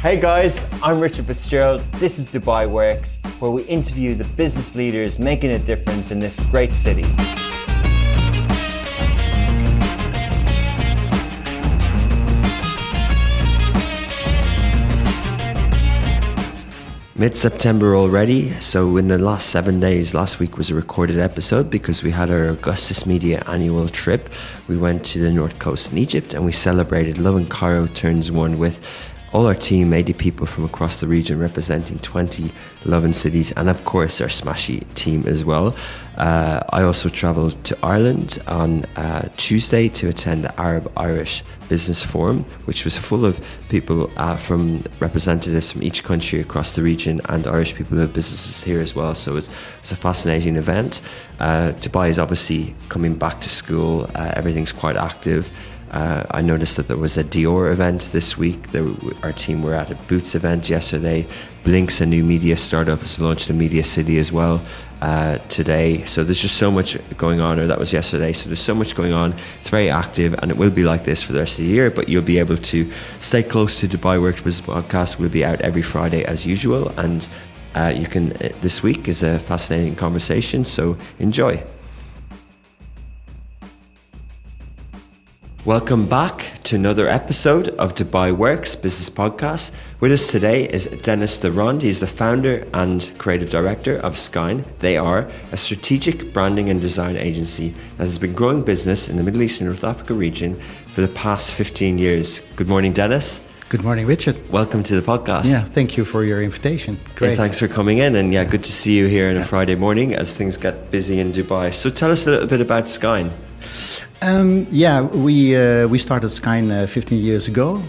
Hey guys, I'm Richard Fitzgerald. This is Dubai Works, where we interview the business leaders making a difference in this great city. Mid-September already, so in the last 7 days, last week was a recorded episode because we had our Augustus Media annual trip. We went to the North Coast in Egypt and we celebrated Lovin Cairo Turns 1 with all our team, 80 people from across the region representing 20 Lovin cities, and of course our Smashy team as well. I also travelled to Ireland on Tuesday to attend the Arab-Irish Business Forum, which was full of people from representatives from each country across the region and Irish people who have businesses here as well. So it's a fascinating event. Dubai is obviously coming back to school. Everything's quite active. I noticed that there was a Dior event this week. Our team were at a Boots event yesterday. Blink's, a new media startup, has launched a media city as well today. So there's just so much going on, or that was yesterday. So there's so much going on. It's very active, and it will be like this for the rest of the year, but you'll be able to stay close to Dubai Works Business Podcast. We'll be out every Friday as usual, and you can. This week is a fascinating conversation, so enjoy. Welcome back to another episode of Dubai Works Business Podcast. With us today is Dennis Durand. He's the founder and creative director of Skyne. They are a strategic branding and design agency that has been growing business in the Middle East and North Africa region for the past 15 years. Good morning, Dennis. Good morning, Richard. Welcome to the podcast. Yeah, thank you for your invitation. Great. Yeah, thanks for coming in, and good to see you here on a Friday morning as things get busy in Dubai. So tell us a little bit about Skyne. We started Skyne 15 years ago,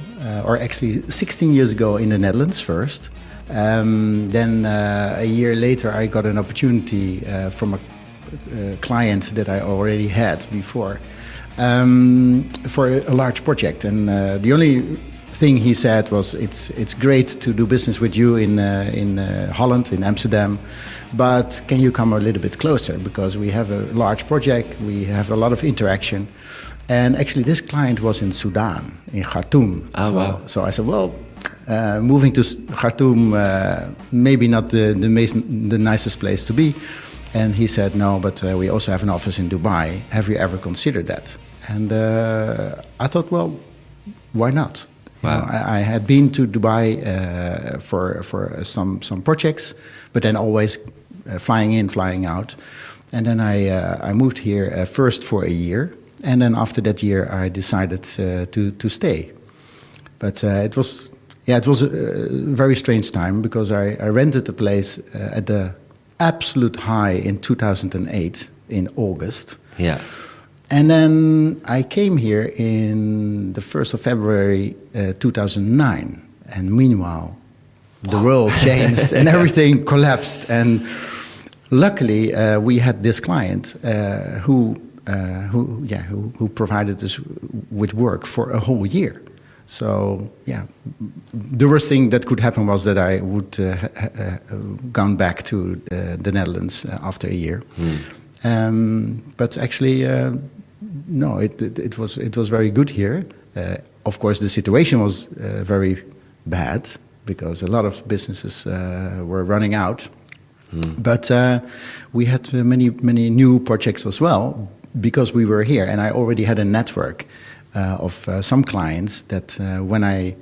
or actually 16 years ago in the Netherlands first. Then a year later I got an opportunity from a client that I already had before for a large project. And the only thing he said was, it's great to do business with you in Holland, in Amsterdam, but can you come a little bit closer, because we have a large project, we have a lot of interaction. And actually this client was in Sudan, in Khartoum. Wow. So I said, well, moving to Khartoum, maybe not the nicest place to be. And he said, no, but we also have an office in Dubai. Have you ever considered that? And I thought, well, why not? Wow. I had been to Dubai for some projects, but then always flying in, flying out. And then I moved here first for a year, and then after that year I decided to stay. But it was a very strange time, because I rented a place at the absolute high in 2008 in August. Yeah. And then I came here in the 1st of February 2009. And meanwhile, the world changed and everything collapsed. And luckily, we had this client who provided us with work for a whole year. So, the worst thing that could happen was that I would gone back to the Netherlands after a year. But actually, no, it was very good here. Of course, the situation was very bad, because a lot of businesses were running out. But we had many new projects as well, because we were here, and I already had a network of some clients that when I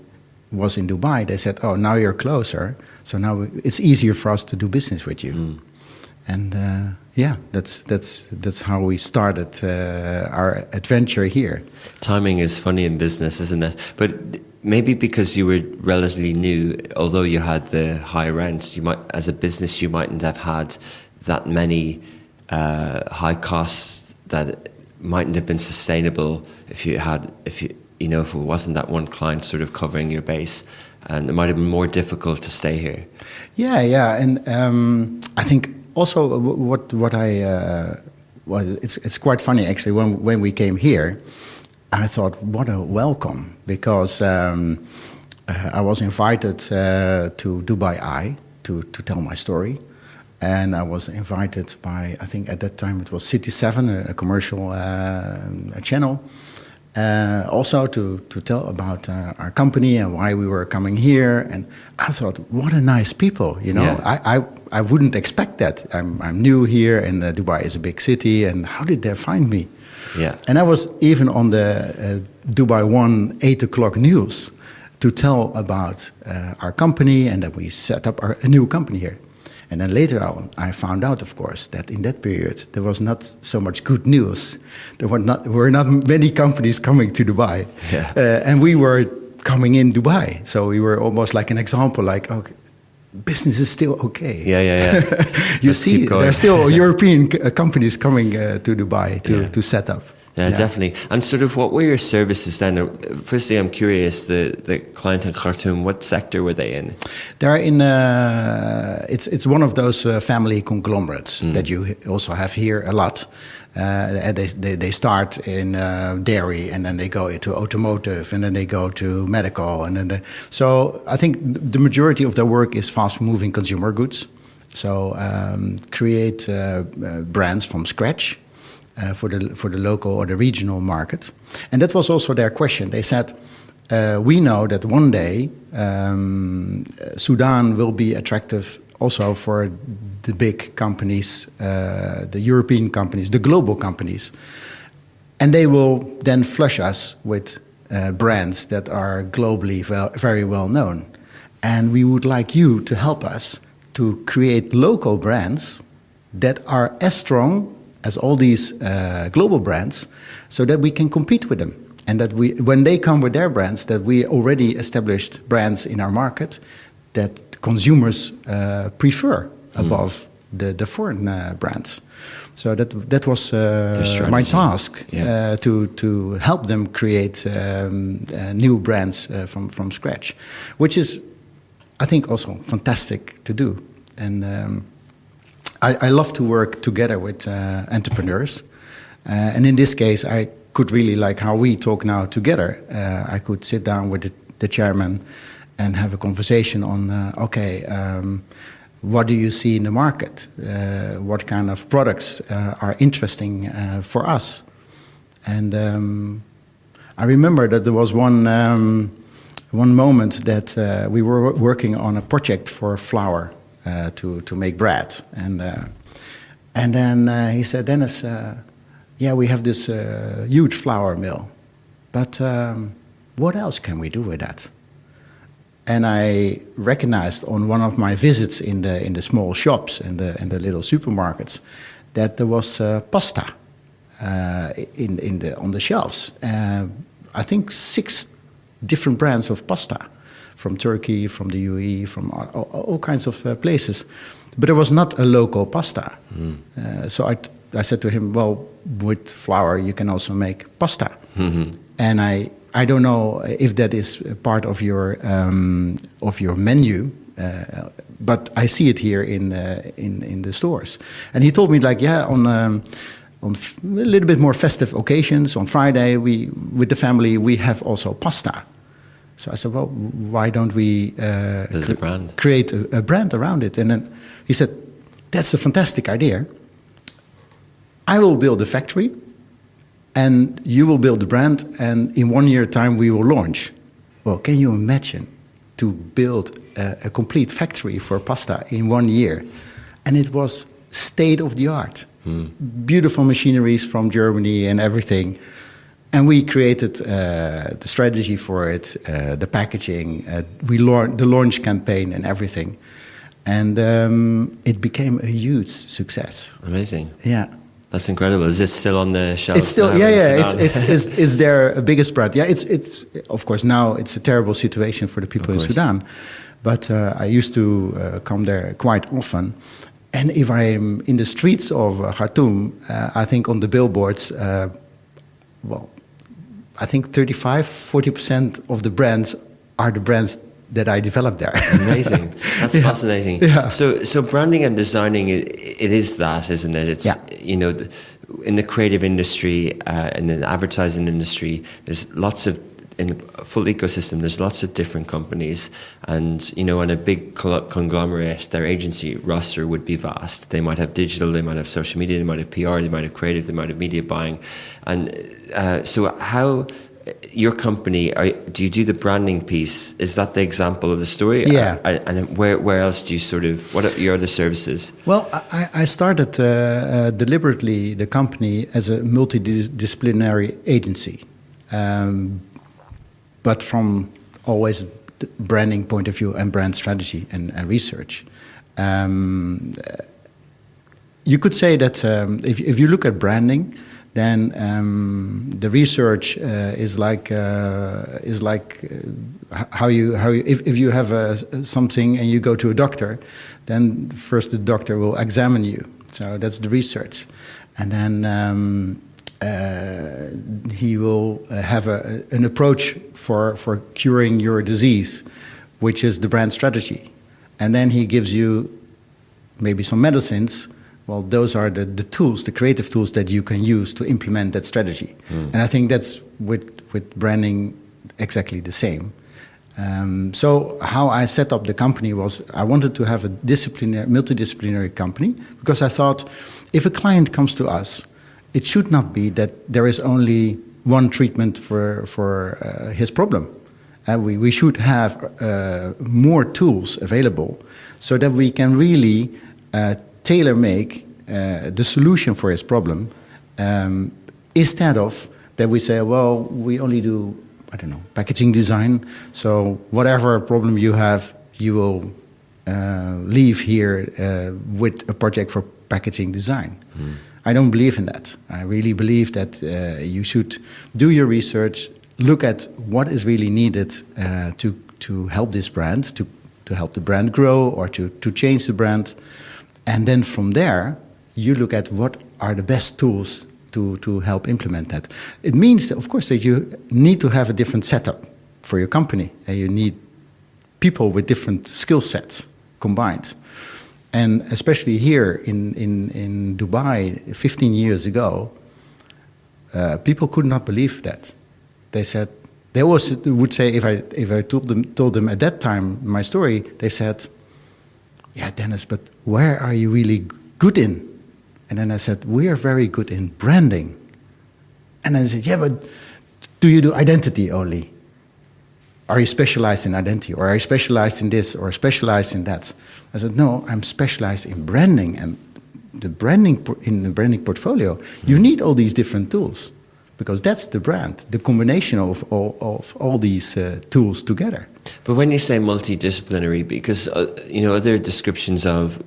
was in Dubai, they said, "Oh, now you're closer, so now it's easier for us to do business with you." And that's how we started our adventure here. Timing is funny in business, isn't it? But maybe because you were relatively new, although you had the high rents, as a business, you mightn't have had that many high costs that mightn't have been sustainable if it wasn't that one client sort of covering your base, and it might have been more difficult to stay here. And I think also it's quite funny actually when we came here. I thought, what a welcome, because I was invited to Dubai Eye to tell my story. And I was invited by, I think at that time it was City 7, a commercial channel. Also to tell about our company and why we were coming here. And I thought, what a nice people, you know. Yeah. I wouldn't expect that. I'm new here, and Dubai is a big city, and how did they find me? Yeah. And I was even on the Dubai 1 8 o'clock news to tell about our company and that we set up a new company here. And then later on, I found out, of course, that in that period, there was not so much good news. There were not many companies coming to Dubai. Yeah. And we were coming in Dubai. So we were almost like an example, like, okay, business is still okay. Yeah. You Let's see, keep going. there are still European companies coming to Dubai to set up. Yeah, definitely. And sort of what were your services then? Firstly, I'm curious, the client in Khartoum, what sector were they in? They're in, it's one of those family conglomerates that you also have here a lot. And they start in dairy, and then they go into automotive, and then they go to medical. And then so I think the majority of their work is fast-moving consumer goods. So create brands from scratch. For the local or the regional market. And that was also their question. They said, we know that one day Sudan will be attractive also for the big companies, the European companies, the global companies. And they will then flush us with brands that are globally very well known. And we would like you to help us to create local brands that are as strong as all these global brands, so that we can compete with them. And that when they come with their brands, that we already established brands in our market that consumers prefer above the foreign brands. So that was my task, to help them create new brands from scratch, which is, I think, also fantastic to do. And I love to work together with entrepreneurs. And in this case, I could really, like how we talk now together, I could sit down with the chairman and have a conversation on, what do you see in the market? What kind of products are interesting for us? And I remember that there was one moment that we were working on a project for flour. To make bread, and then he said, Dennis, we have this huge flour mill, but what else can we do with that? And I recognized on one of my visits in the small shops and the little supermarkets that there was pasta on the shelves. I think 6 different brands of pasta. From Turkey, from the UAE, from all kinds of places. But there was not a local pasta. So I said to him, well, with flour you can also make pasta. And I don't know if that is part of your menu, but I see it here in the stores. And he told me, like, on a little bit more festive occasions, on Friday, with the family, we have also pasta. So I said, well, why don't we create a brand around it? And then he said, that's a fantastic idea. I will build a factory, and you will build the brand, and in 1 year time we will launch. Well, can you imagine to build a complete factory for pasta in 1 year? And it was state of the art. Beautiful machineries from Germany and everything. And we created the strategy for it, the packaging, the launch campaign and everything. And it became a huge success. Amazing. Yeah. That's incredible. Is this still on the shelf? It's still, it's their biggest brand. Yeah, it's of course now it's a terrible situation for the people in Sudan. But I used to come there quite often. And if I'm in the streets of Khartoum, I think on the billboards, I think 40% of the brands are the brands that I developed there. Amazing. That's fascinating. Yeah. So branding and designing, it is that, isn't it? It's, in the creative industry and the advertising industry, there's lots of in a full ecosystem, there's lots of different companies, and in a big conglomerate, their agency roster would be vast. They might have digital, they might have social media, they might have PR, they might have creative, they might have media buying, and so how. Your company, do you do the branding piece? Is that the example of the story? Yeah. And where else do you what are your other services? Well, I started deliberately the company as a multidisciplinary agency, but from always the branding point of view and brand strategy and research. You could say that if you look at branding, then the research is like how you if you have something and you go to a doctor, then first the doctor will examine you. So that's the research, and then he will have an approach for curing your disease, which is the brand strategy, and then he gives you maybe some medicines. Well, those are the tools, the creative tools that you can use to implement that strategy. And I think that's with branding exactly the same. So how I set up the company was I wanted to have a multidisciplinary company, because I thought if a client comes to us, it should not be that there is only one treatment for his problem. We should have more tools available so that we can really tailor-make the solution for his problem, instead of that we say, well, we only do, I don't know, packaging design, so whatever problem you have, you will leave here with a project for packaging design. I don't believe in that. I really believe that you should do your research, look at what is really needed to help this brand, to help the brand grow or to change the brand. And then from there, you look at what are the best tools to help implement that. It means, of course, that you need to have a different setup for your company. And you need people with different skill sets combined. And especially here in Dubai, 15 years ago, people could not believe that. They said, they always would say, if I told them at that time my story, they said, yeah, Dennis, but where are you really good in? And then I said, we are very good in branding. And then I said, yeah, but do you do identity only? Are you specialized in identity? Or are you specialized in this or specialized in that? I said, no, I'm specialized in branding. And in the branding portfolio, you need all these different tools. Because that's the brand, the combination of all these tools together. But when you say multidisciplinary, because other descriptions of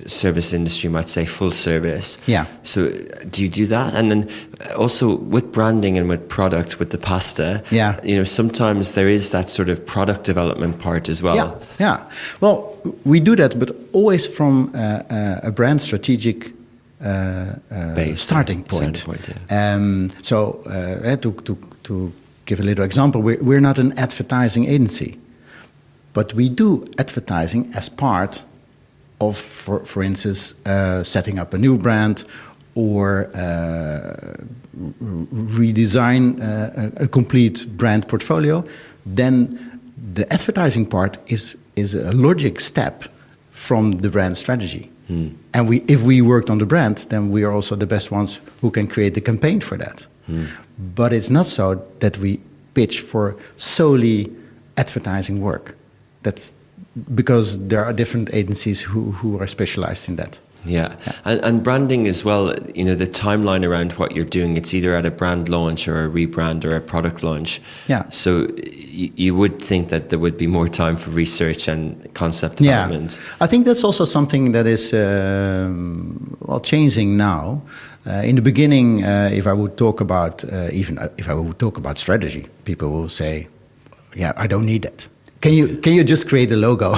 service industry might say full service. Yeah. So do you do that? And then also with branding and with product, with the pasta, yeah. Sometimes there is that sort of product development part as well. Yeah, yeah. Well, we do that, but always from a brand strategic starting point. Yeah. To give a little example, we're not an advertising agency, but we do advertising as part of, for instance, setting up a new brand or redesign a complete brand portfolio. Then the advertising part is a logic step from the brand strategy. And if we worked on the brand, then we are also the best ones who can create the campaign for that. But it's not so that we pitch for solely advertising work. That's because there are different agencies who are specialized in that. Yeah. And branding as well, the timeline around what you're doing, it's either at a brand launch or a rebrand or a product launch. Yeah. So you would think that there would be more time for research and concept development. Yeah. I think that's also something that is changing now. In the beginning, if I would talk about if I would talk about strategy, people will say, "Yeah, I don't need that. Can you just create a logo,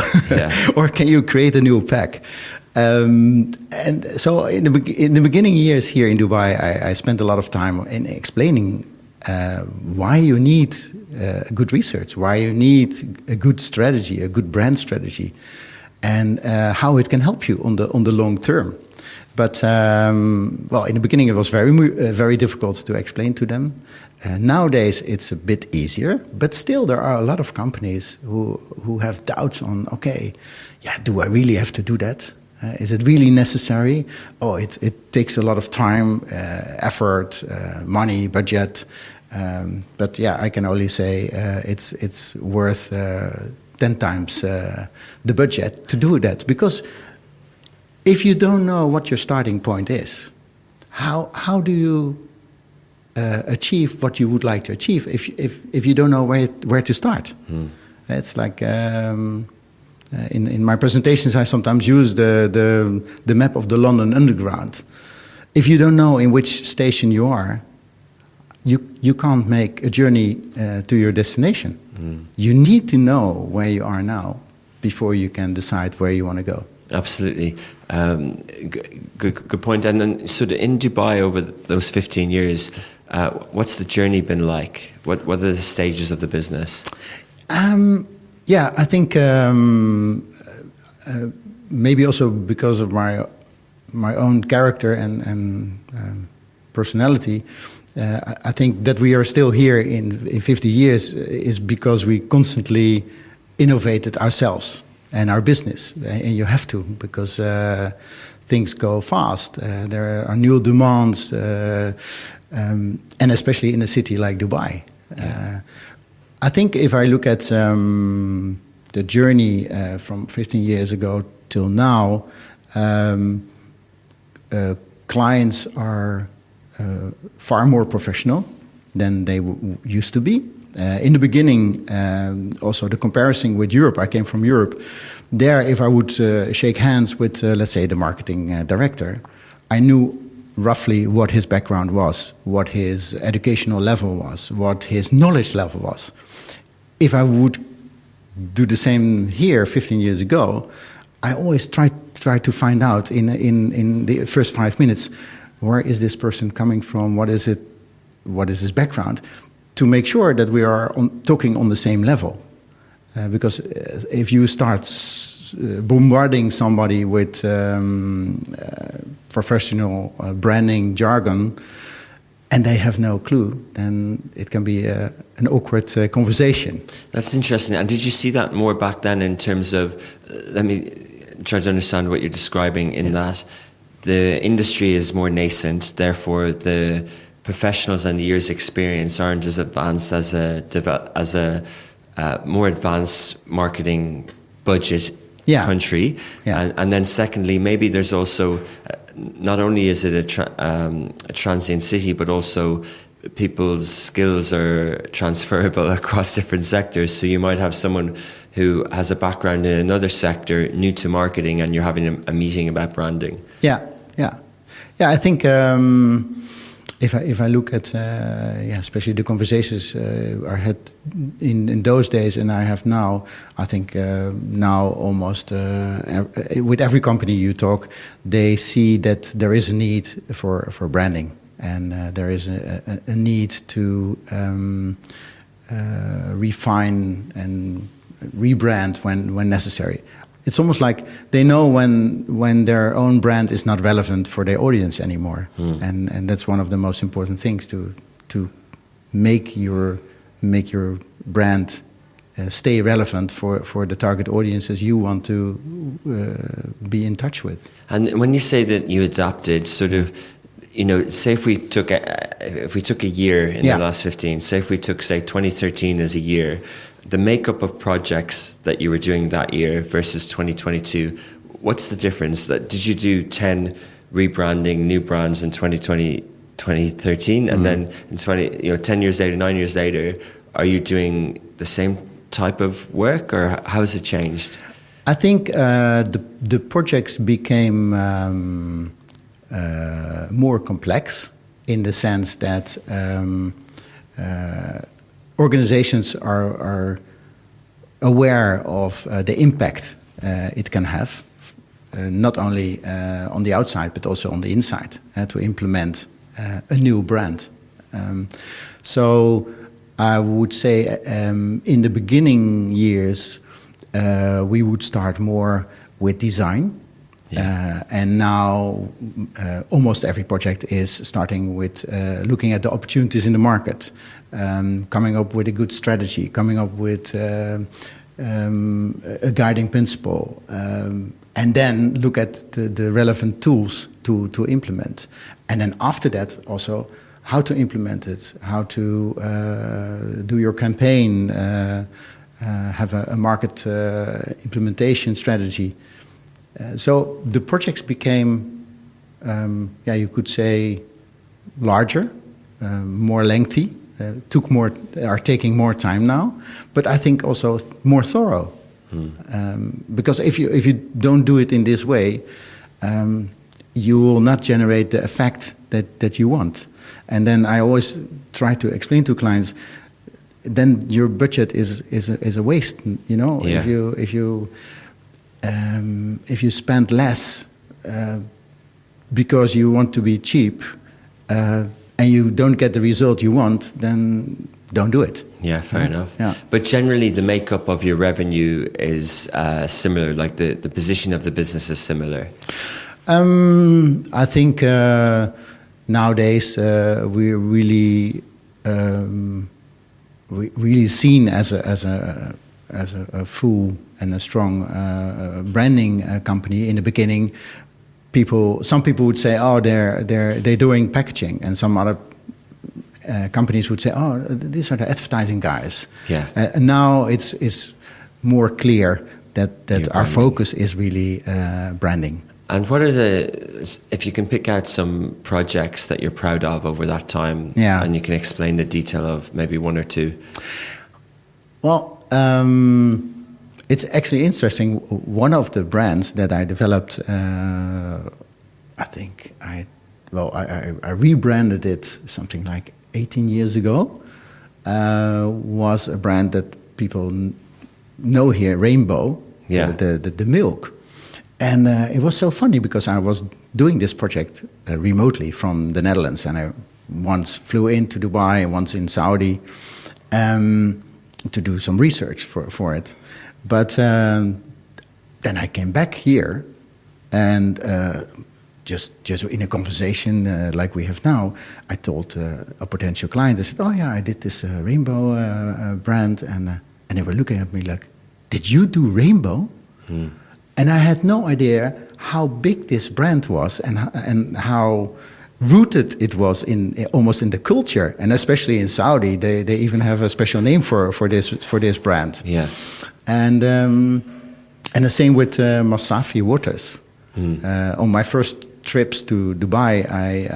or can you create a new pack?" And so in the beginning years here in Dubai, I spent a lot of time in explaining why you need good research, why you need a good strategy, a good brand strategy, and how it can help you on the long term. But in the beginning it was very difficult to explain to them. Nowadays, it's a bit easier, but still there are a lot of companies who have doubts on, okay, yeah, do I really have to do that? Is it really necessary? Oh, it takes a lot of time, effort, money, budget. But yeah, I can only say it's worth 10 times the budget to do that. Because if you don't know what your starting point is, how do you achieve what you would like to achieve if you don't know where to start? It's like in my presentations, I sometimes use the map of the London Underground. If you don't know in which station you are, you can't make a journey to your destination. You need to know where you are now before you can decide where you want to go. Absolutely. Good point. And then, so in Dubai over those 15 years, what's the journey been like? What are the stages of the business? Yeah, I think maybe also because of my own character and personality, I think that we are still here in 50 years is because we constantly innovated ourselves and our business. And you have to, because things go fast. There are new demands, and especially in a city like Dubai. I think if I look at the journey from 15 years ago till now, clients are far more professional than they used to be. In the beginning, also the comparison with Europe, I came from Europe. There, if I would shake hands with, let's say, the marketing director, I knew roughly what his background was, what his educational level was, what his knowledge level was. If I would do the same here 15 years ago, I always try to find out in the first 5 minutes, where is this person coming from? What is it? What is his background? To make sure that we are talking on the same level. Because if you start bombarding somebody with professional branding jargon, and they have no clue, then it can be an awkward conversation. That's interesting. And did you see that more back then in terms of, let me try to understand what you're describing in that the industry is more nascent, therefore the professionals and the years experience aren't as advanced as a more advanced marketing budget country. And then secondly, maybe there's also, not only is it a transient city, but also people's skills are transferable across different sectors. So you might have someone who has a background in another sector, new to marketing, and you're having a meeting about branding. Yeah, I think if I look at especially the conversations I had in those days and I have now, I think now almost with every company you talk, they see that there is a need for branding, and there is a need to refine and rebrand when necessary. It's almost like they know when their own brand is not relevant for their audience anymore, and that's one of the most important things to make your brand stay relevant for the target audiences you want to be in touch with. And when you say that you adapted, sort of, you know, say if we took a year in the last 15, say if we took, say, 2013 as a year, the makeup of projects that you were doing that year versus 2022, what's the difference? Did you do 10 rebranding new brands in 2013, and then in 10 years later, 9 years later, are you doing the same type of work, or how has it changed? I think the projects became more complex in the sense that organizations are aware of the impact it can have, not only on the outside but also on the inside, to implement a new brand. So I would say in the beginning years we would start more with design. And now almost every project is starting with looking at the opportunities in the market, coming up with a good strategy, coming up with a guiding principle, and then look at the relevant tools to implement. And then after that also how to implement it, how to do your campaign, have a market implementation strategy. So the projects became, you could say, larger, more lengthy, are taking more time now, but I think also more thorough. Because if you don't do it in this way, you will not generate the effect that you want. And then I always try to explain to clients, then your budget is a waste. You know, if you spend less because you want to be cheap and you don't get the result you want, then don't do it. Yeah, fair enough. Yeah. But generally, the makeup of your revenue is similar. Like the position of the business is similar. I think nowadays we're really seen as a full and a strong branding company. In the beginning, some people would say, "Oh, they're doing packaging," and some other companies would say, "Oh, these are the advertising guys." Yeah. And now it's more clear that our focus is really branding. And what are if you can pick out some projects that you're proud of over that time, and you can explain the detail of maybe one or two? Well, it's actually interesting. One of the brands that I developed, I think I rebranded it something like 18 years ago, was a brand that people know here, Rainbow, the milk. And it was so funny because I was doing this project remotely from the Netherlands, and I once flew into Dubai and once in Saudi to do some research for it. But then I came back here, and just in a conversation like we have now, I told a potential client, I said, "Oh yeah, I did this Rainbow brand," and they were looking at me like, "Did you do Rainbow?" And I had no idea how big this brand was and how rooted it was almost in the culture, and especially in Saudi, they even have a special name for this brand. Yeah, and the same with Masafi waters. On my first trips to Dubai, I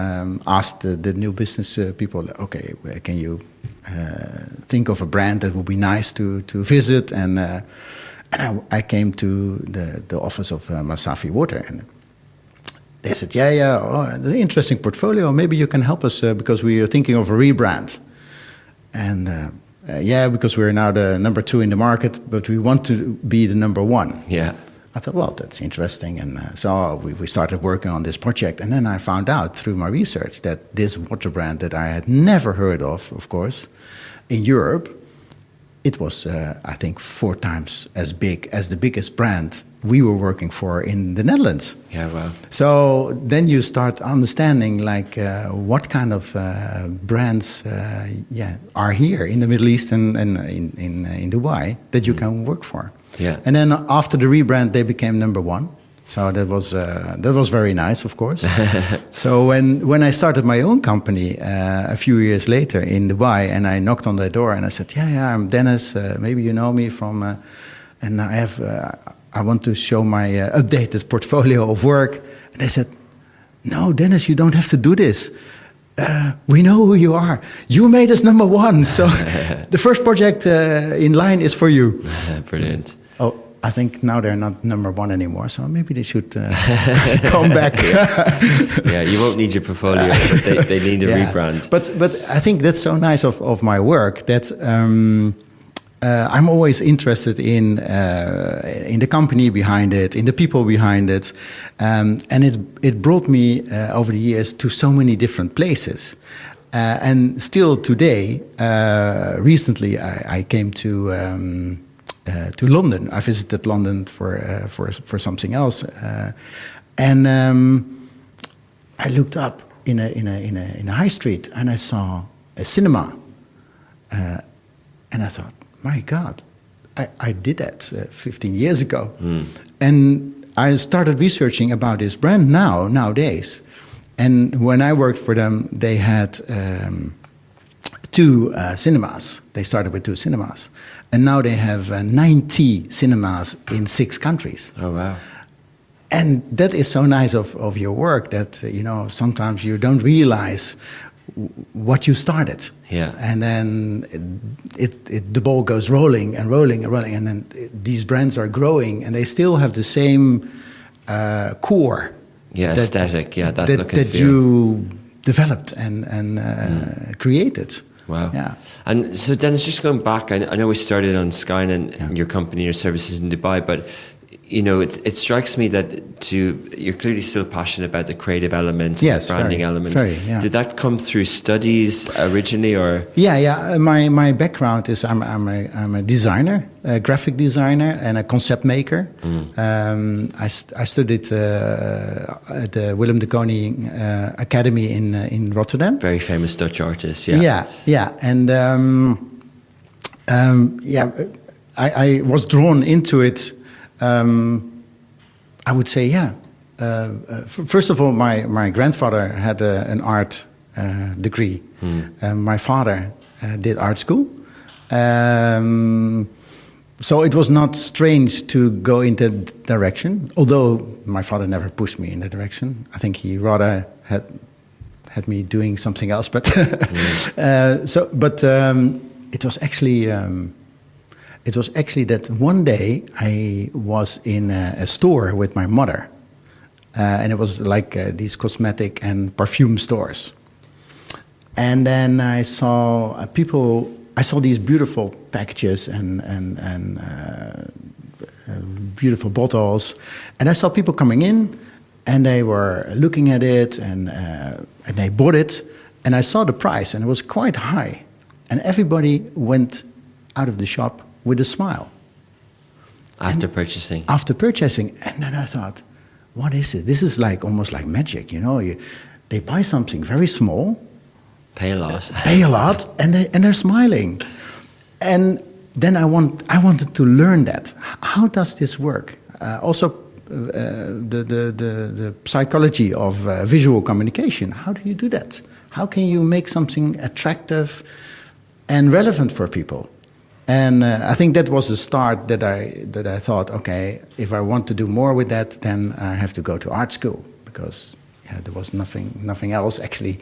asked the new business people, "Okay, can you think of a brand that would be nice to visit?" And I came to the office of Masafi Water, and they said, "Oh, interesting portfolio. Maybe you can help us because we are thinking of a rebrand." And because we're now the number 2 in the market, but we want to be the number 1. Yeah. I thought, well, that's interesting. And so we started working on this project. And then I found out through my research that this water brand that I had never heard of course, in Europe, it was, I think, 4 times as big as the biggest brand we were working for in the Netherlands. Yeah, wow. So then you start understanding what kind of brands are here in the Middle East and in Dubai that you can work for. Yeah. And then after the rebrand, they became number 1. So that was very nice, of course. So when I started my own company a few years later in Dubai, and I knocked on their door and I said, "Yeah, I'm Dennis. Maybe you know me from, and I want to show my updated portfolio of work." And they said, "No, Dennis, you don't have to do this. We know who you are. You made us number 1. So the first project in line is for you." Brilliant. Oh, I think now they're not number 1 anymore, so maybe they should come back. Yeah, you won't need your portfolio, but they need a rebrand. But I think that's so nice of my work that I'm always interested in the company behind it, in the people behind it, and it brought me over the years to so many different places. And still today, recently I came to London. I visited London for something else, And I looked up in a high street, and I saw a cinema, and I thought, my God, I did that 15 years ago. And I started researching about this brand nowadays. And when I worked for them, they had 2 cinemas. They started with 2 cinemas. And now they have 90 cinemas in 6 countries. Oh, wow. And that is so nice of your work that, sometimes you don't realize what you started. Yeah. And then the ball goes rolling and rolling and rolling. And then these brands are growing, and they still have the same core. Yeah, aesthetic. Yeah, that look and that feel. you developed and created. Wow. Yeah. And so Dennis, just going back, I know we started on Skyne and your company, your services in Dubai, but it strikes me that you're clearly still passionate about the creative element, yes, the branding element. Yeah. Did that come through studies originally, or? Yeah. My background is I'm a designer, a graphic designer, and a concept maker. I studied at the Willem de Koning Academy in Rotterdam. Very famous Dutch artist. Yeah. Yeah. And I was drawn into it. I would say, first of all, my grandfather had an art degree. My father did art school. So it was not strange to go in that direction, although my father never pushed me in that direction. I think he rather had me doing something else. But it was actually... It was actually that one day I was in a store with my mother, and it was like these cosmetic and perfume stores. And then I saw I saw these beautiful packages and beautiful bottles, and I saw people coming in, and they were looking at it, and they bought it, and I saw the price, and it was quite high, and everybody went out of the shop with a smile. After purchasing. After purchasing. And then I thought, what is it? This is almost like magic, they buy something very small. Pay a lot. And they're smiling. And then I wanted to learn that. How does this work? Also, the psychology of visual communication. How do you do that? How can you make something attractive and relevant for people? And I think that was the start that I thought, okay, if I want to do more with that, then I have to go to art school, because there was nothing else actually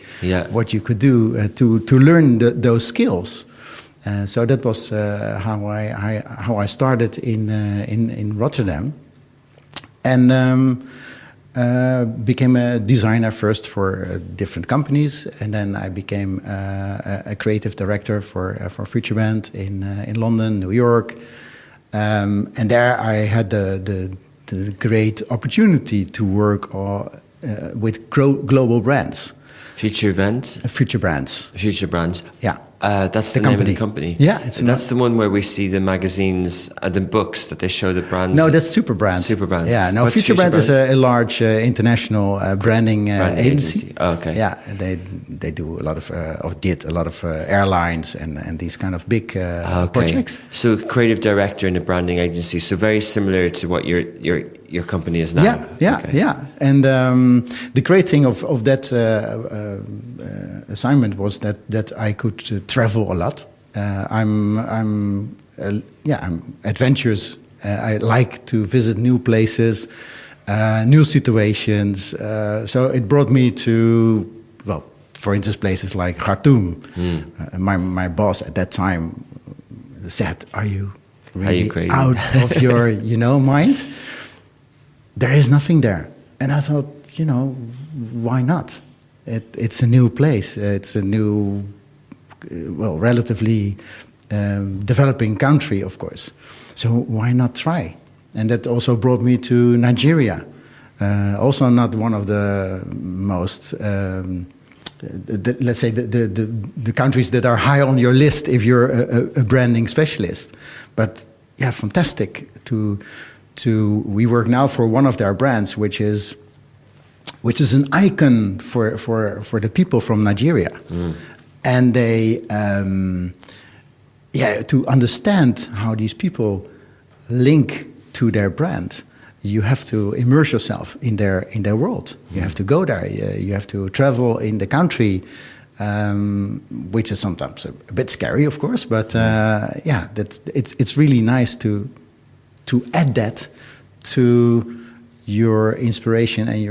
what you could do to learn those skills. So that was how I started in Rotterdam, and became a designer first for different companies, and then I became a creative director for Futureband in London, New York, and there I had the great opportunity to work with global brands. Futureband? Futurebrands. Yeah. That's the name of the company. Yeah, that's the one where we see the magazines, the books that they show the brands. No, that's Superbrand. Superbrand. Yeah, no, Futureband is a large international branding agency. Oh, okay. Yeah, they do a lot of airlines and these kind of big projects. So creative director in a branding agency. So very similar to what your company is now. Yeah. And the great thing of that assignment was that I could travel a lot. I'm adventurous. I like to visit new places, new situations. So it brought me to, for instance, places like Khartoum. My boss at that time said, "Are you really out of your mind? There is nothing there." And I thought, why not? It's a new place. It's a new, relatively developing country, of course. So why not try? And that also brought me to Nigeria. Also not one of the most, let's say, the countries that are high on your list if you're a branding specialist. But fantastic to we work now for one of their brands, which is which is an icon for the people from Nigeria. And they, to understand how these people link to their brand, you have to immerse yourself in their world. You have to go there. You have to travel in the country, which is sometimes a bit scary, of course. But it's really nice to add that to your inspiration and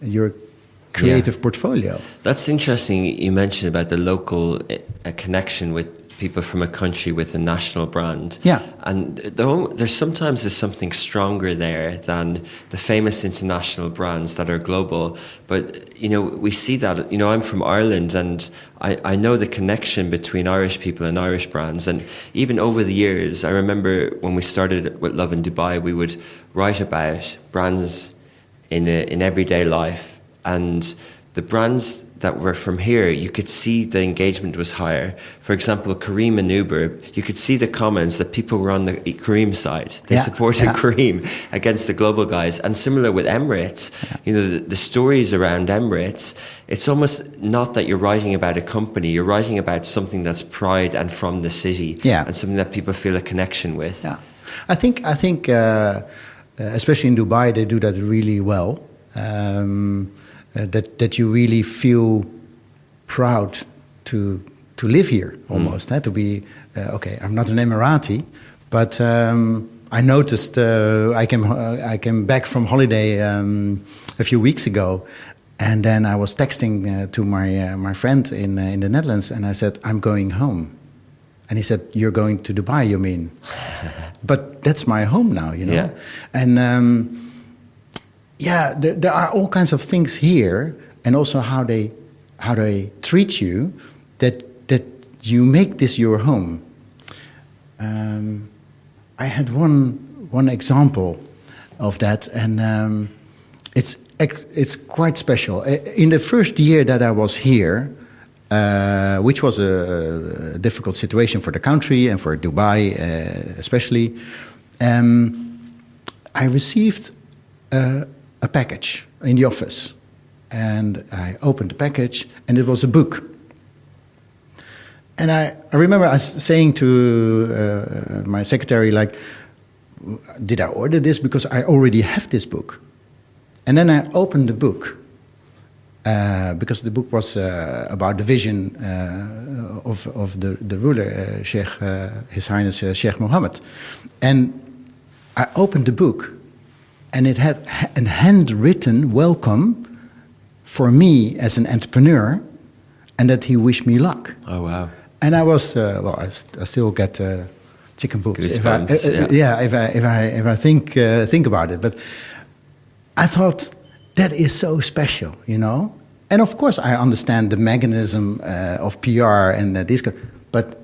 your creative portfolio. That's interesting. You mentioned about the local connection with people from a country with a national brand. Yeah. And there's something stronger there than the famous international brands that are global. But, we see that, I'm from Ireland, and I know the connection between Irish people and Irish brands. And even over the years, I remember when we started with Love in Dubai, we would write about brands in everyday life. And the brands that were from here, you could see the engagement was higher. For example, Kareem and Uber, you could see the comments that people were on the Kareem side. They supported Kareem against the global guys. And similar with Emirates, the stories around Emirates, it's almost not that you're writing about a company, you're writing about something that's pride and from the city, and something that people feel a connection with. Yeah, I think especially in Dubai, they do that really well. That you really feel proud to live here almost. To be I'm not an Emirati, but I noticed I came back from holiday a few weeks ago, and then I was texting to my friend in the Netherlands, and I said, I'm going home. And he said, you're going to Dubai, you mean? But that's my home now, Yeah. And there are all kinds of things here, and also how they treat you, that you make this your home. I had one example of that, and it's quite special. In the first year that I was here, which was a difficult situation for the country and for Dubai especially, I received a package in the office, and I opened the package, and it was a book. And I remember I was saying to my secretary, like, did I order this? Because I already have this book. And then I opened the book, because the book was about the vision of the ruler, His Highness Sheikh Mohammed. And I opened the book, and it had a handwritten welcome for me as an entrepreneur, and that he wished me luck. Oh, wow. And I was, I still get chicken poops if I think about it. But I thought, that is so special, And of course, I understand the mechanism of PR and these, but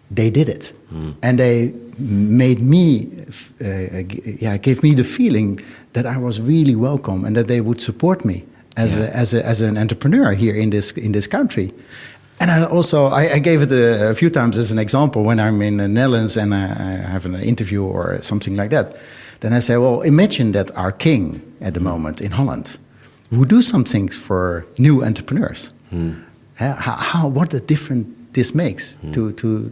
they did it. And they made me, gave me the feeling that I was really welcome and that they would support me as an entrepreneur here in this country. And I gave it a few times as an example when I'm in the Netherlands and I have an interview or something like that. Then I say, well, imagine that our king at the moment in Holland would do some things for new entrepreneurs. What a difference this makes to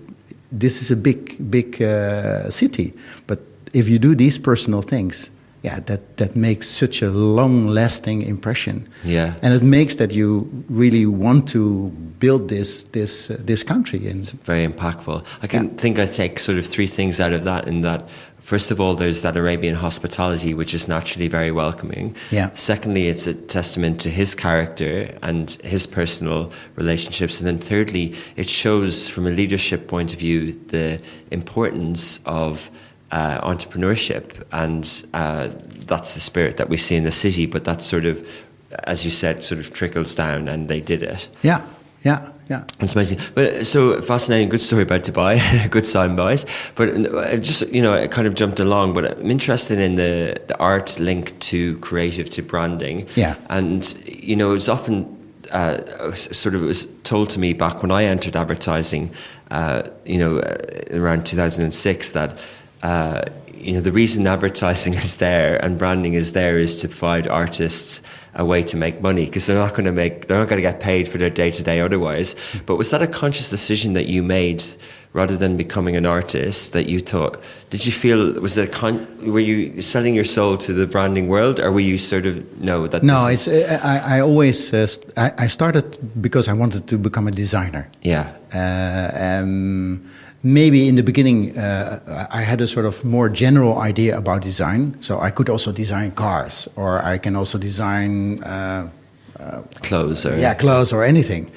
this is a big city, but if you do these personal things, that makes such a long-lasting impression. Yeah, and it makes that you really want to build this country. And it's very impactful. I take sort of three things out of that. In that, first of all, there's that Arabian hospitality, which is naturally very welcoming. Yeah. Secondly, it's a testament to his character and his personal relationships. And then thirdly, it shows from a leadership point of view the importance of entrepreneurship, and that's the spirit that we see in the city. But that sort of, as you said, sort of trickles down, and they did it. Yeah. It's amazing. But so fascinating, good story about Dubai, good soundbite. But just, I kind of jumped along, but I'm interested in the art link to creative, to branding. Yeah. And, it's often it was told to me back when I entered advertising, around 2006, that the reason advertising is there and branding is there is to provide artists a way to make money, because they're not going to get paid for their day-to-day otherwise. But was that a conscious decision that you made rather than becoming an artist, that you thought, did you feel, were you selling your soul to the branding world, or were you sort of, I always, I started because I wanted to become a designer. Yeah. Maybe in the beginning, I had a sort of more general idea about design. So I could also design cars, or I can also design clothes or anything.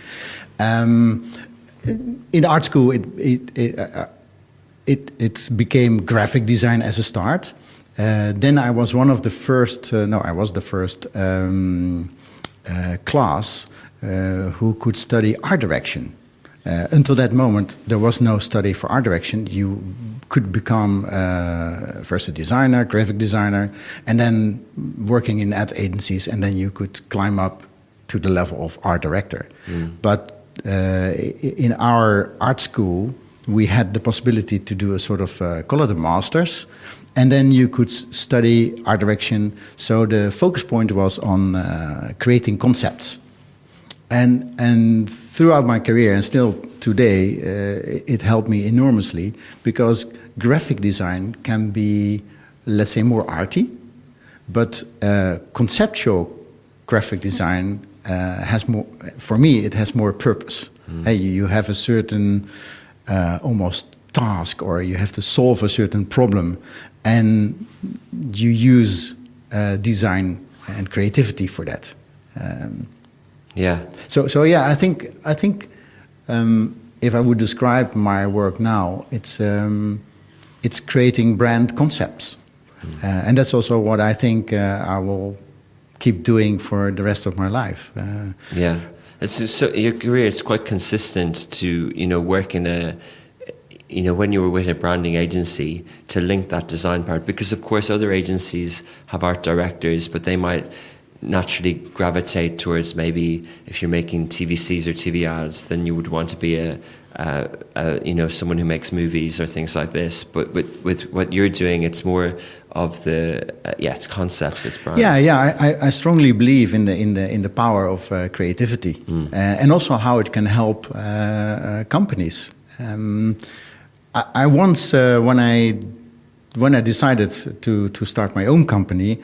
In art school, it became graphic design as a start. Then I was one of the first. I was the first class who could study art direction. Until that moment, there was no study for art direction. You could become first a designer, graphic designer, and then working in ad agencies, and then you could climb up to the level of art director. But in our art school, we had the possibility to do a sort of, call it a master's, and then you could study art direction. So the focus point was on creating concepts. And throughout my career, and still today, it helped me enormously, because graphic design can be, let's say, more arty, but conceptual graphic design has more, for me, it has more purpose. Hey, you have a certain almost task, or you have to solve a certain problem, and you use design and creativity for that. Yeah. So yeah, I think if I would describe my work now, it's creating brand concepts, and that's also what I think I will keep doing for the rest of my life. Yeah, so your career, it's quite consistent to work in a when you were with a branding agency, to link that design part, because of course other agencies have art directors, but they might naturally gravitate towards, maybe if you're making TVCs or TV ads, then you would want to be someone who makes movies or things like this. But with what you're doing, it's more of it's concepts, it's brands. I strongly believe in the power of creativity, and also how it can help companies. I once, when I decided to start my own company,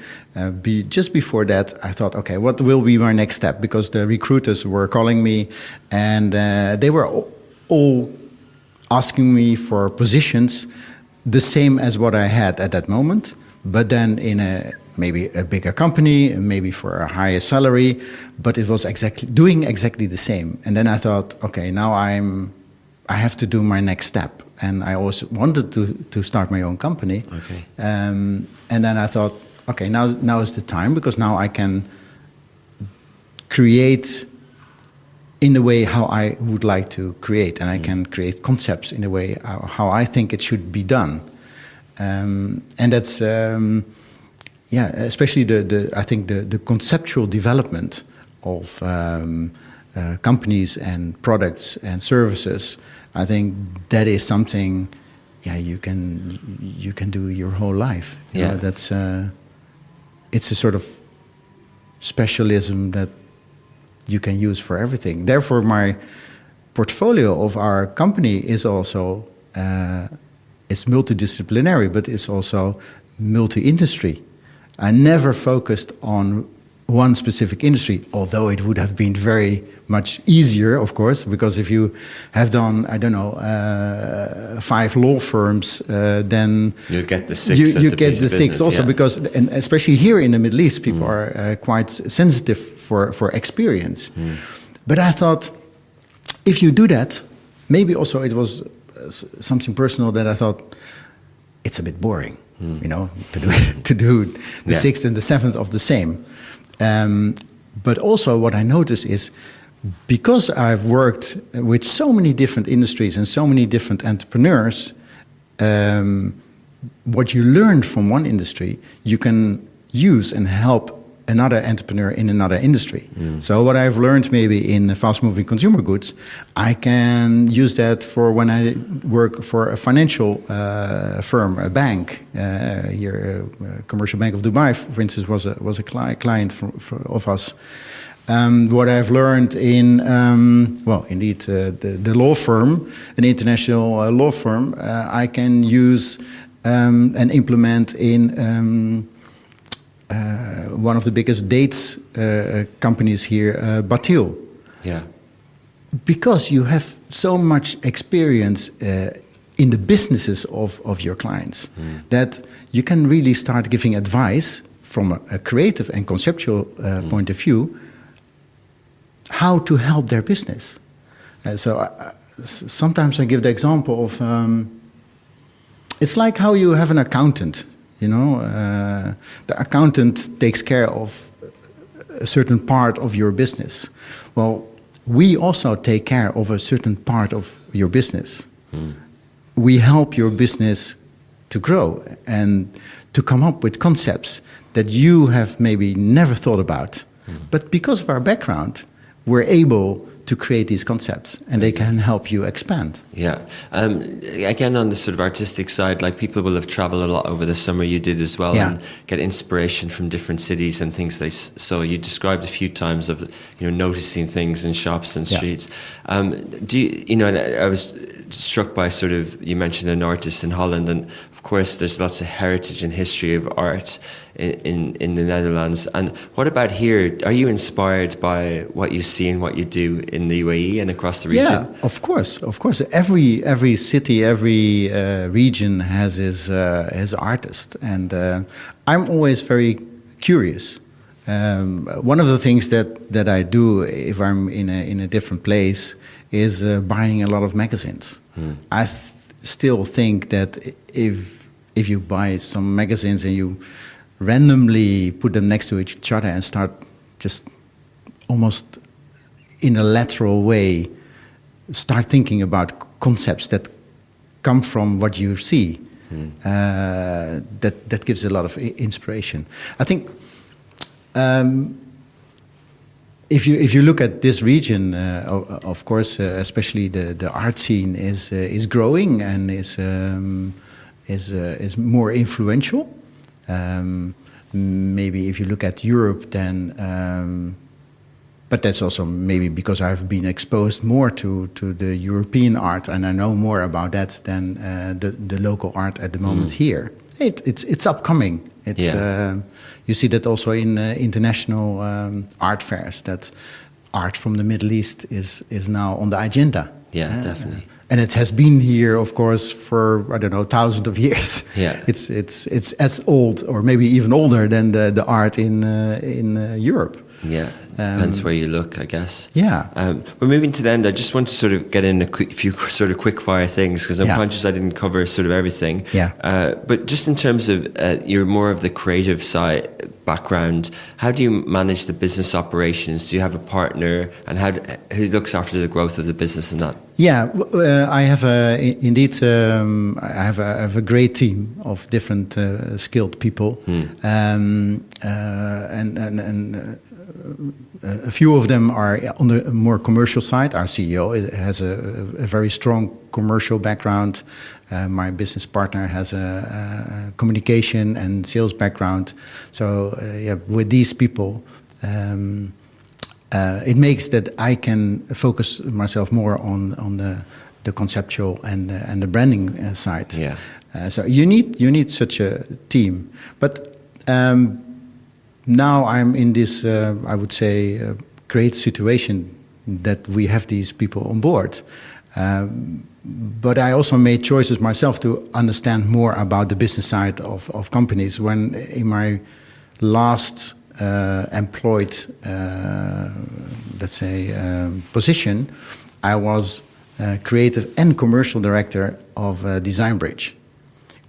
just before that, I thought, okay, what will be my next step? Because the recruiters were calling me, and they were all asking me for positions the same as what I had at that moment, but then in maybe a bigger company, maybe for a higher salary, but it was doing exactly the same. And then I thought, okay, now I have to do my next step. And I always wanted to start my own company. Okay. And then I thought, okay, now is the time, because now I can create in the way how I would like to create, and I can create concepts in the way how I think it should be done. And that's especially I think the conceptual development of companies and products and services. I think that is something, you can do your whole life. You know, that's it's a sort of specialism that you can use for everything. Therefore, my portfolio of our company is also it's multidisciplinary, but it's also multi-industry. I never focused on one specific industry, although it would have been very much easier, of course, because if you have done, 5 law firms, then you'll get the 6. You get the 6 also, because, and especially here in the Middle East, people are quite sensitive for experience. But I thought, if you do that, maybe also it was something personal that I thought, it's a bit boring, to do the 6th and the 7th of the same. But also what I notice is, because I've worked with so many different industries and so many different entrepreneurs, what you learn from one industry, you can use and help another entrepreneur in another industry. So what I've learned maybe in fast-moving consumer goods, I can use that for when I work for a financial firm, a bank. Here, Commercial Bank of Dubai, for instance, was a client of us. What I've learned in, the law firm, an international law firm, I can use and implement in one of the biggest dates companies here, Batil. Yeah. Because you have so much experience in the businesses of your clients that you can really start giving advice from a creative and conceptual point of view how to help their business. Sometimes I give the example of it's like how you have an accountant. The accountant takes care of a certain part of your business. Well, we also take care of a certain part of your business. We help your business to grow and to come up with concepts that you have maybe never thought about. But because of our background, we're able to create these concepts, and they can help you expand. Yeah. Again, on the sort of artistic side, like people will have traveled a lot over the summer. You did as well, and get inspiration from different cities and things. So you described a few times of noticing things in shops and streets. Do you, and I was struck by sort of, you mentioned an artist in Holland, and of course there's lots of heritage and history of art in the Netherlands. And what about here? Are you inspired by what you see and what you do in the UAE and across the region? Yeah, of course. Every city, every region has his artist, and I'm always very curious. One of the things that I do if I'm in a different place is buying a lot of magazines. I still think that if you buy some magazines and you randomly put them next to each other and start just almost in a lateral way start thinking about concepts that come from what you see, that gives a lot of inspiration. I think if you look at this region, of course, especially the art scene is growing and is more influential. Maybe if you look at Europe, then, but that's also maybe because I've been exposed more to the European art and I know more about that than the local art at the moment here. It's upcoming. You see that also in international art fairs, that art from the Middle East is now on the agenda. Yeah, definitely. And it has been here, of course, for, I don't know, thousands of years. Yeah. It's as old or maybe even older than the art in Europe. Yeah, depends where you look, I guess. Yeah. We're moving to the end. I just want to sort of get in a few sort of quick fire things because I'm conscious I didn't cover sort of everything. Yeah. But just in terms of you're more of the creative side background, how do you manage the business operations? Do you have a partner, and who looks after the growth of the business and that? Yeah, I have indeed I have a great team of different skilled people, and a few of them are on the more commercial side. Our CEO has a very strong commercial background. My business partner has a communication and sales background. So with these people, it makes that I can focus myself more on the conceptual and the branding side. Yeah. So you need such a team, but. Now I'm in this, I would say, great situation that we have these people on board. But I also made choices myself to understand more about the business side of companies. When in my last employed, let's say, position, I was creative and commercial director of Design Bridge,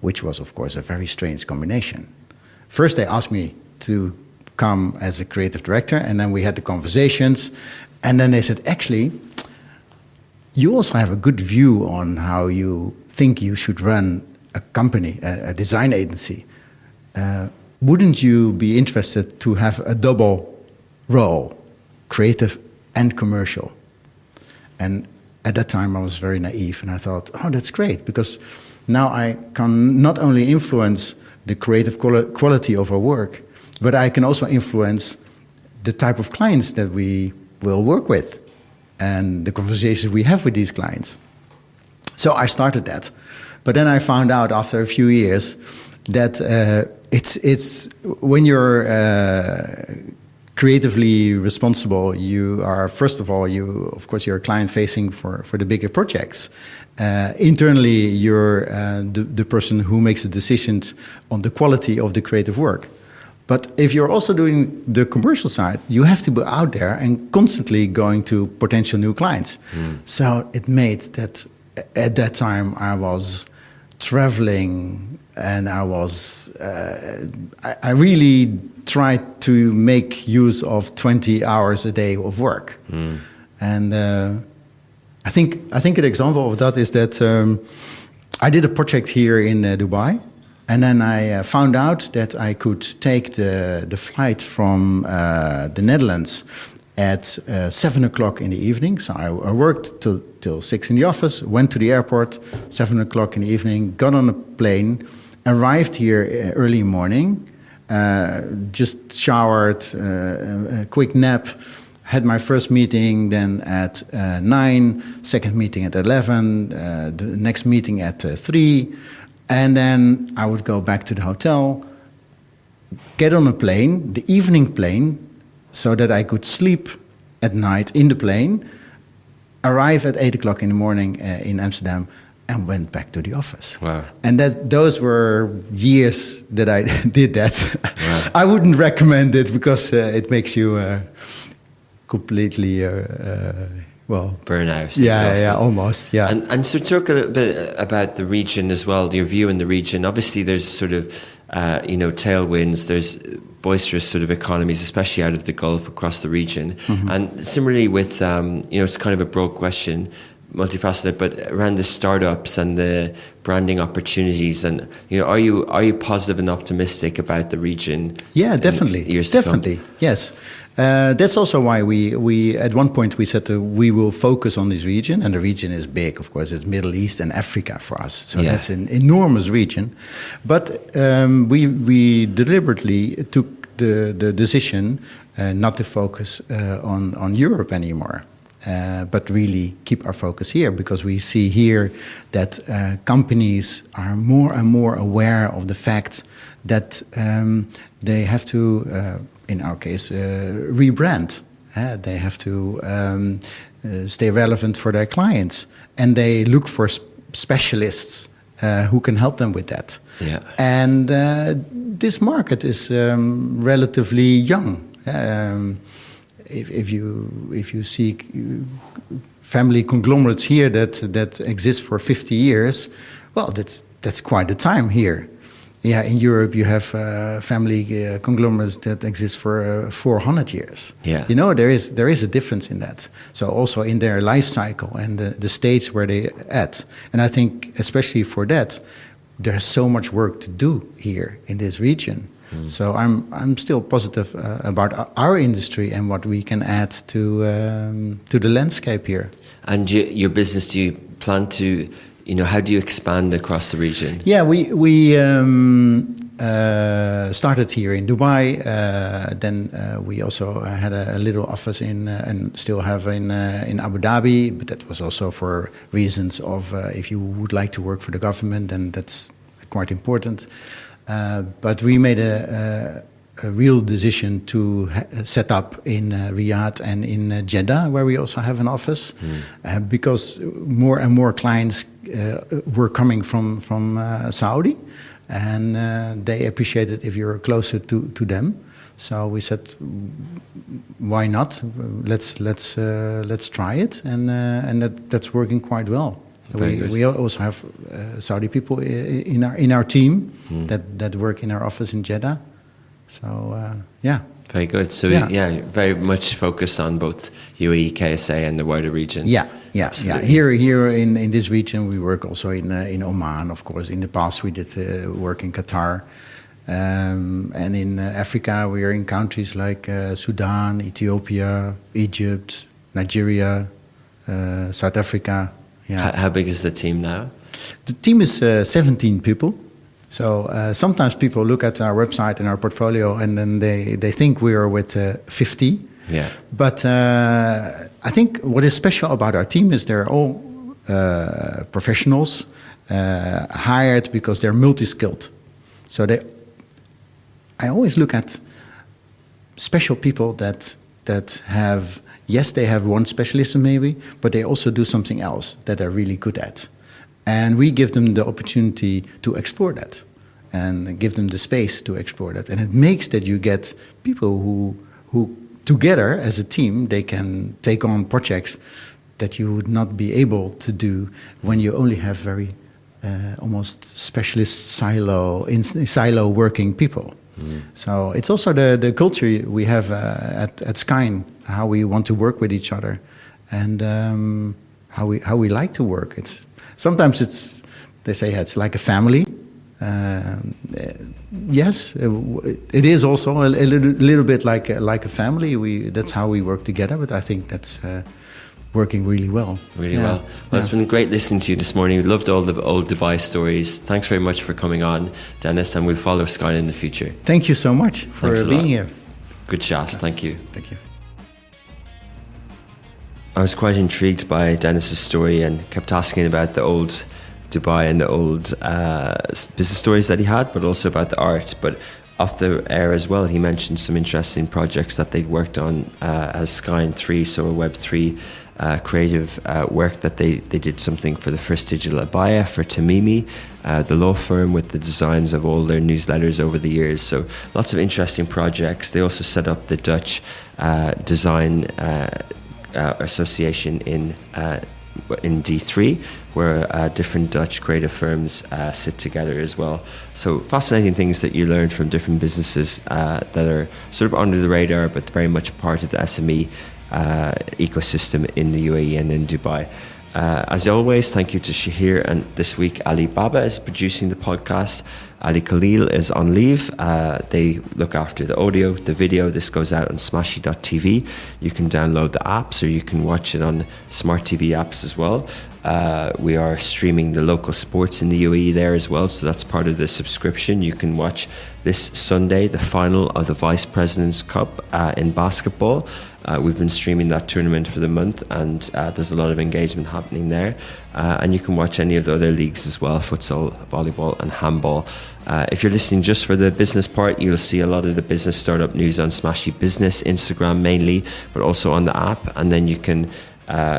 which was, of course, a very strange combination. First, they asked me to come as a creative director, and then we had the conversations, and then they said, actually, you also have a good view on how you think you should run a company, a design agency. wouldn't you be interested to have a double role, creative and commercial? And at that time I was very naive, and I thought, oh, that's great, because now I can not only influence the creative quality of our work, but I can also influence the type of clients that we will work with and the conversations we have with these clients. So I started that. But then I found out after a few years that it's when you're creatively responsible, you are, first of all, of course, you're client facing for the bigger projects. Internally, you're the person who makes the decisions on the quality of the creative work. But if you're also doing the commercial side, you have to be out there and constantly going to potential new clients. So it made that at that time I was traveling, and I was I really tried to make use of 20 hours a day of work. And I think an example of that is that I did a project here in Dubai. And then I found out that I could take the flight from the Netherlands at 7 o'clock in the evening. So I worked till 6 in the office, went to the airport, 7 o'clock in the evening, got on a plane, arrived here early morning, just showered, a quick nap, had my first meeting then at 9, second meeting at 11, the next meeting at 3. And then I would go back to the hotel, get on a plane, the evening plane, so that I could sleep at night in the plane, arrive at 8 o'clock in the morning in Amsterdam, and went back to the office. Wow. And those were years that I did that. Wow. I wouldn't recommend it because it makes you completely... burnout. Yeah, almost, yeah. And so talk a little bit about the region as well, your view in the region. Obviously there's sort of, tailwinds, there's boisterous sort of economies, especially out of the Gulf across the region. Mm-hmm. And similarly with, it's kind of a broad question, multifaceted, but around the startups and the branding opportunities, and are you positive and optimistic about the region? Yeah, definitely. Definitely, yes. That's also why we at one point we said we will focus on this region, and the region is big, of course. It's Middle East and Africa for us, so that's an enormous region. But we deliberately took the decision not to focus on Europe anymore. But really keep our focus here, because we see here that companies are more and more aware of the fact that they have to, in our case, rebrand. They have to stay relevant for their clients, and they look for specialists who can help them with that. Yeah. And this market is relatively young. If you see family conglomerates here that exist for 50 years, well, that's quite a time here. Yeah, in Europe you have family conglomerates that exist for 400 years. Yeah, there is a difference in that. So also in their life cycle and the stage where they at, and I think especially for that, there's so much work to do here in this region. So I'm still positive about our industry and what we can add to the landscape here. And your business, do you plan to, how do you expand across the region? Yeah, we started here in Dubai. Then we also had a little office and still have in Abu Dhabi. But that was also for reasons of if you would like to work for the government, then that's quite important. But we made a real decision to set up in Riyadh and in Jeddah, where we also have an office, because more and more clients were coming from Saudi, and they appreciated if you're closer to them. So we said, why not? Let's try it, and that's working quite well. We also have Saudi people in our team that work in our office in Jeddah. So yeah. Very good. So very much focused on both UAE, KSA, and the wider region. Yeah. Here in this region, we work also in Oman. Of course, in the past we did work in Qatar. And in Africa, we are in countries like Sudan, Ethiopia, Egypt, Nigeria, South Africa. Yeah. How big is the team now? The team is 17 people. So sometimes people look at our website and our portfolio, and then they think we are with 50. Yeah. But I think what is special about our team is they're all professionals hired because they're multi-skilled. So I always look at special people that have, yes, they have one specialism maybe, but they also do something else that they're really good at. And we give them the opportunity to explore that and give them the space to explore that. And it makes that you get people who together as a team, they can take on projects that you would not be able to do when you only have very almost specialist silo working people. Mm. So it's also the culture we have at Skyne, how we want to work with each other, and how we like to work. Sometimes they say it's like a family. Yes, it is also a little bit like a family. That's how we work together. But I think that's working really well. Really well. Well, it's been great listening to you this morning. We loved all the old Dubai stories. Thanks very much for coming on, Dennis, and we'll follow Skyne in the future. Thank you so much for being here. Good chat. Thank you. Thank you. I was quite intrigued by Dennis's story and kept asking about the old Dubai and the old business stories that he had, but also about the art. But off the air as well, he mentioned some interesting projects that they'd worked on as Skyne 3, so a Web3 creative work that they did something for the first digital abaya for Tamimi, the law firm, with the designs of all their newsletters over the years. So lots of interesting projects. They also set up the Dutch Design Association in D3, where different Dutch creative firms sit together as well. So fascinating things that you learn from different businesses that are sort of under the radar, but very much part of the SME ecosystem in the UAE and in Dubai. As always, thank you to Shahir, and this week Ali Baba is producing the podcast. Ali Khalil is on leave. They look after the audio, the video. This goes out on smashy.tv. You can download the apps, or you can watch it on smart TV apps as well. We are streaming the local sports in the UAE there as well, so that's part of the subscription. You can watch this Sunday the final of the Vice President's Cup in basketball. We've been streaming that tournament for the month, and there's a lot of engagement happening there. And you can watch any of the other leagues as well, futsal, volleyball and handball. If you're listening just for the business part, you'll see a lot of the business startup news on Smashy Business, Instagram mainly, but also on the app. And then you can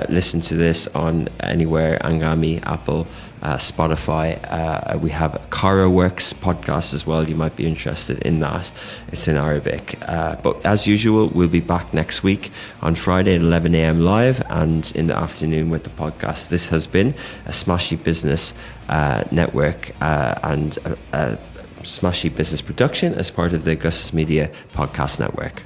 listen to this on anywhere, Angami, Apple, Spotify. We have Kara Works podcast as well. You might be interested in that. It's in Arabic. But as usual, we'll be back next week on Friday at 11 a.m. live and in the afternoon with the podcast. This has been a Smashy Business network and a Smashy Business production as part of the Augustus Media podcast network.